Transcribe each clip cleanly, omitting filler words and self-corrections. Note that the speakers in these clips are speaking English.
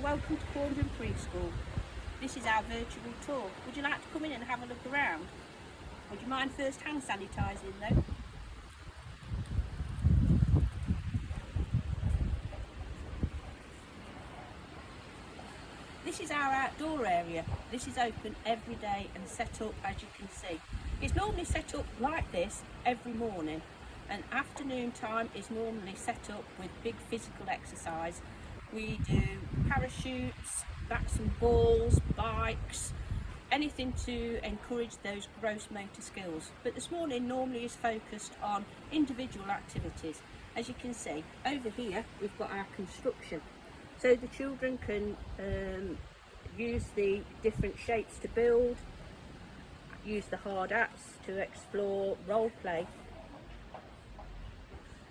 welcome to Quarndon Preschool. This is our virtual tour. Would you like to come in and have a look around? Would you mind first hand sanitising though? This is our outdoor area. This is open every day and set up as you can see. It's normally set up like this every morning, and afternoon time is normally set up with big physical exercise. We do parachutes, bats and balls, bikes, anything to encourage those gross motor skills. But this morning normally is focused on individual activities. As you can see, over here we've got our construction. So the children can use the different shapes to build, use the hard apps to explore, role play.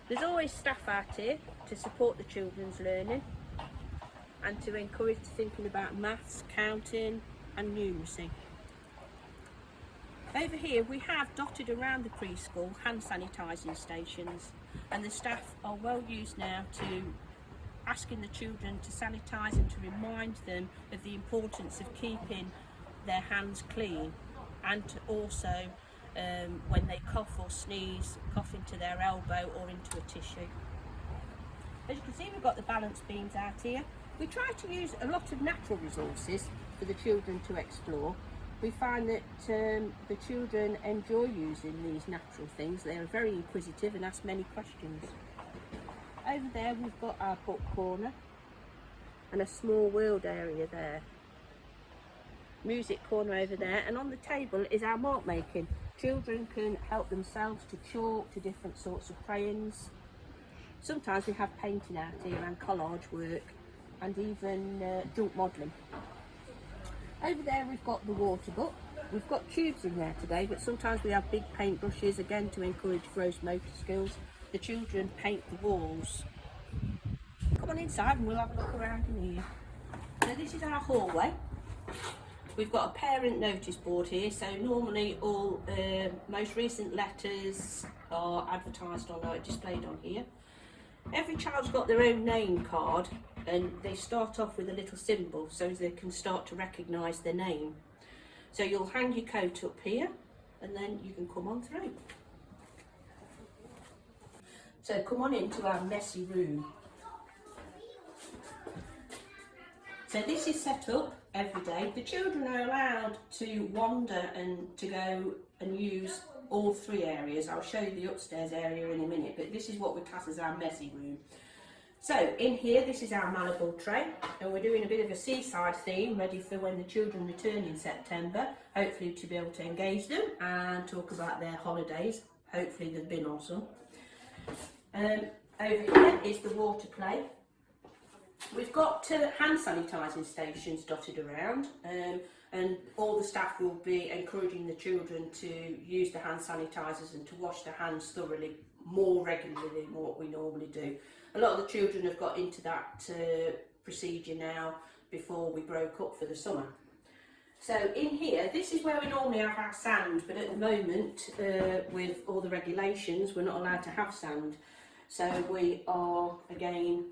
There's always staff out here to support the children's learning and to encourage thinking about maths, counting and numeracy. Over here we have dotted around the preschool hand sanitising stations, and the staff are well used now to asking the children to sanitise and to remind them of the importance of keeping their hands clean, and to also when they cough or sneeze, cough into their elbow or into a tissue. As you can see, we've got the balance beams out here. We try to use a lot of natural resources for the children to explore. We find that the children enjoy using these natural things. They are very inquisitive and ask many questions. Over there we've got our book corner and a small wheeled area there. Music corner over there, and on the table is our mark making. Children can help themselves to chalk, to different sorts of crayons. Sometimes we have painting out here and collage work, and even junk modelling. Over there we've got the water book. We've got tubes in there today, but sometimes we have big paint brushes, again to encourage gross motor skills. The children paint the walls. Come on inside and we'll have a look around in here. So this is our hallway. We've got a parent notice board here, so normally all most recent letters are advertised on or displayed on here. Every child's got their own name card, and they start off with a little symbol so they can start to recognise their name. So you'll hang your coat up here and then you can come on through. So come on into our messy room. So this is set up every day. The children are allowed to wander and to go and use all three areas. I'll show you the upstairs area in a minute, but this is what we class as our messy room. So in here, this is our malleable tray, and we're doing a bit of a seaside theme, ready for when the children return in September, hopefully to be able to engage them and talk about their holidays. Hopefully they've been awesome. Over here is the water play. We've got hand sanitising stations dotted around, and all the staff will be encouraging the children to use the hand sanitisers and to wash their hands thoroughly, more regularly than what we normally do. A lot of the children have got into that procedure now before we broke up for the summer. So in here, this is where we normally have our sand, but at the moment with all the regulations we're not allowed to have sand. So we are again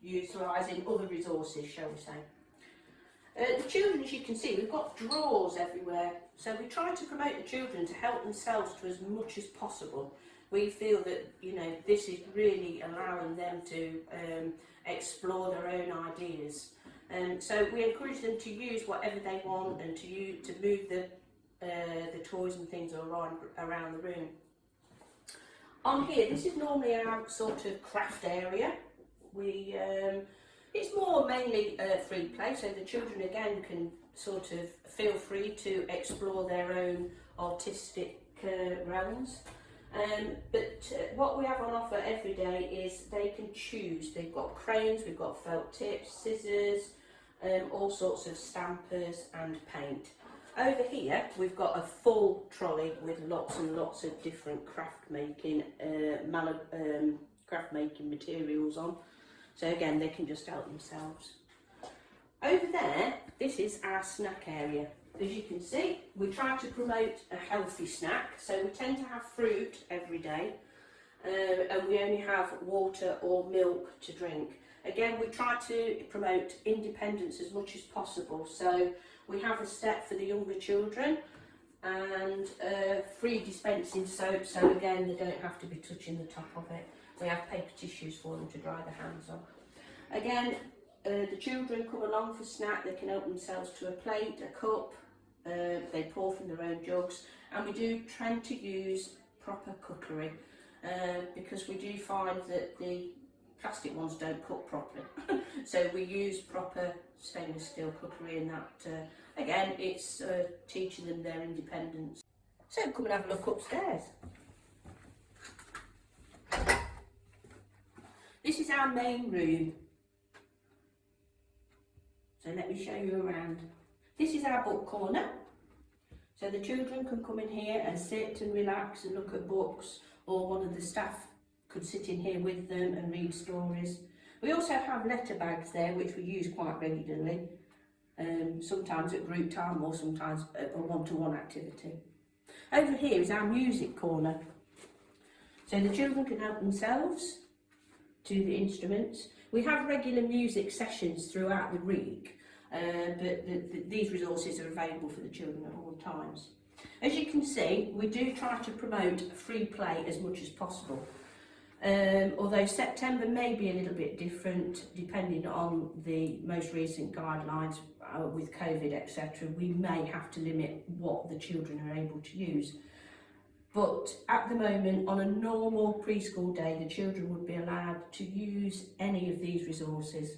utilising other resources, shall we say. The children, as you can see, we've got drawers everywhere, so we try to promote the children to help themselves to as much as possible. We feel that, you know, this is really allowing them to explore their own ideas. So we encourage them to use whatever they want and to move the toys and things around the room. On here, this is normally our sort of craft area. It's more mainly free play, so the children again can sort of feel free to explore their own artistic realms. But what we have on offer every day is they can choose. They've got crayons, we've got felt tips, scissors, all sorts of stampers and paint. Over here we've got a full trolley with lots and lots of different craft making materials on. So again, they can just help themselves. Over there, this is our snack area. As you can see, we try to promote a healthy snack, so we tend to have fruit every day, and we only have water or milk to drink. Again, we try to promote independence as much as possible. So we have a step for the younger children and free dispensing soap, so again they don't have to be touching the top of it. We have paper tissues for them to dry their hands on. Again, the children come along for snack. They can help themselves to a plate, a cup, they pour from their own jugs, and we do tend to use proper cutlery because we do find that the plastic ones don't cook properly. So we use proper stainless steel cutlery, and that again, it's teaching them their independence. So come and have a look upstairs. This is our main room. So let me show you around. This is our book corner. So the children can come in here and sit and relax and look at books, or one of the staff could sit in here with them and read stories. We also have letter bags there, which we use quite regularly, sometimes at group time or sometimes at a one-to-one activity. Over here is our music corner. So the children can help themselves to the instruments. We have regular music sessions throughout the week, but these resources are available for the children at all times. As you can see, we do try to promote free play as much as possible. Although September may be a little bit different depending on the most recent guidelines with COVID, etc. We may have to limit what the children are able to use. But at the moment, on a normal preschool day, the children would be allowed to use any of these resources.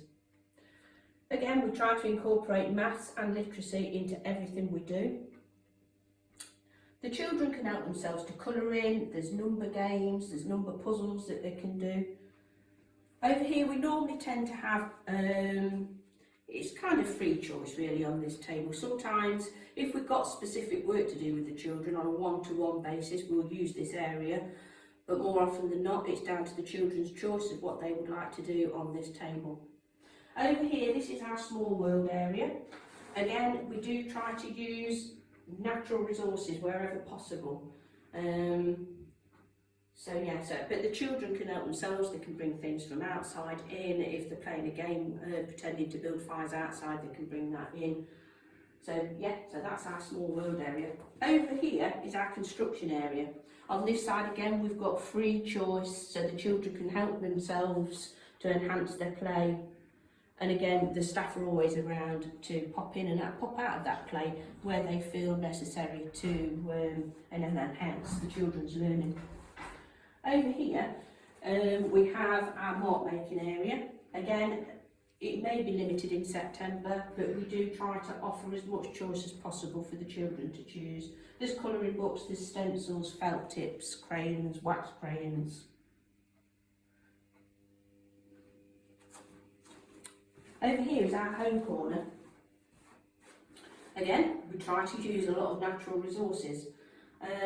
Again, we try to incorporate maths and literacy into everything we do. The children can help themselves to colouring, there's number games, there's number puzzles that they can do. Over here we normally tend to have, it's kind of free choice really on this table. Sometimes if we've got specific work to do with the children on a one-to-one basis, we'll use this area, but more often than not it's down to the children's choice of what they would like to do on this table. Over here, this is our small world area. Again, we do try to use natural resources wherever possible. But the children can help themselves. They can bring things from outside in. If they're playing a game pretending to build fires outside, they can bring that in. So that's our small world area. Over here is our construction area. On this side again, we've got free choice, so the children can help themselves to enhance their play. And again, the staff are always around to pop in and pop out of that play where they feel necessary to enhance the children's learning. Over here, we have our mark making area. Again, it may be limited in September, but we do try to offer as much choice as possible for the children to choose. There's colouring books, there's stencils, felt tips, crayons, wax crayons. Over here is our home corner. Again, we try to use a lot of natural resources.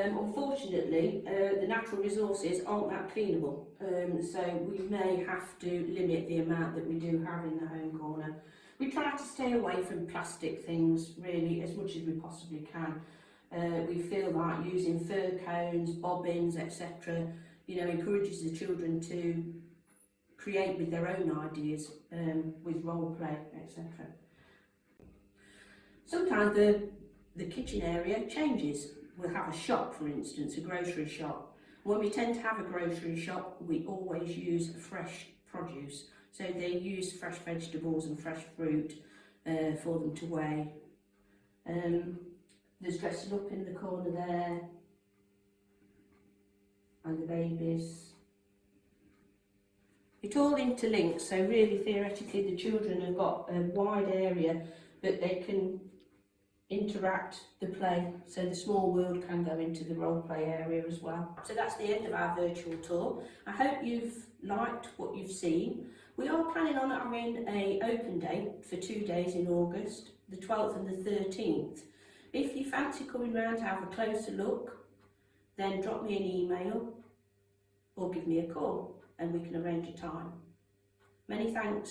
Unfortunately, the natural resources aren't that cleanable, so we may have to limit the amount that we do have in the home corner. We try to stay away from plastic things really as much as we possibly can. We feel like using fir cones, bobbins, etc. Encourages the children to create with their own ideas, with role play, etc. Sometimes the kitchen area changes. We'll have a shop, for instance, a grocery shop. When we tend to have a grocery shop, we always use fresh produce. So they use fresh vegetables and fresh fruit for them to weigh. There's dressing up in the corner there, and the babies. It all interlinks, so really theoretically the children have got a wide area that they can interact the play, so the small world can go into the role play area as well. So that's the end of our virtual tour. I hope you've liked what you've seen. We are planning on having an open day for 2 days in August, the 12th and the 13th. If you fancy coming round to have a closer look, then drop me an email or give me a call and we can arrange a time. Many thanks.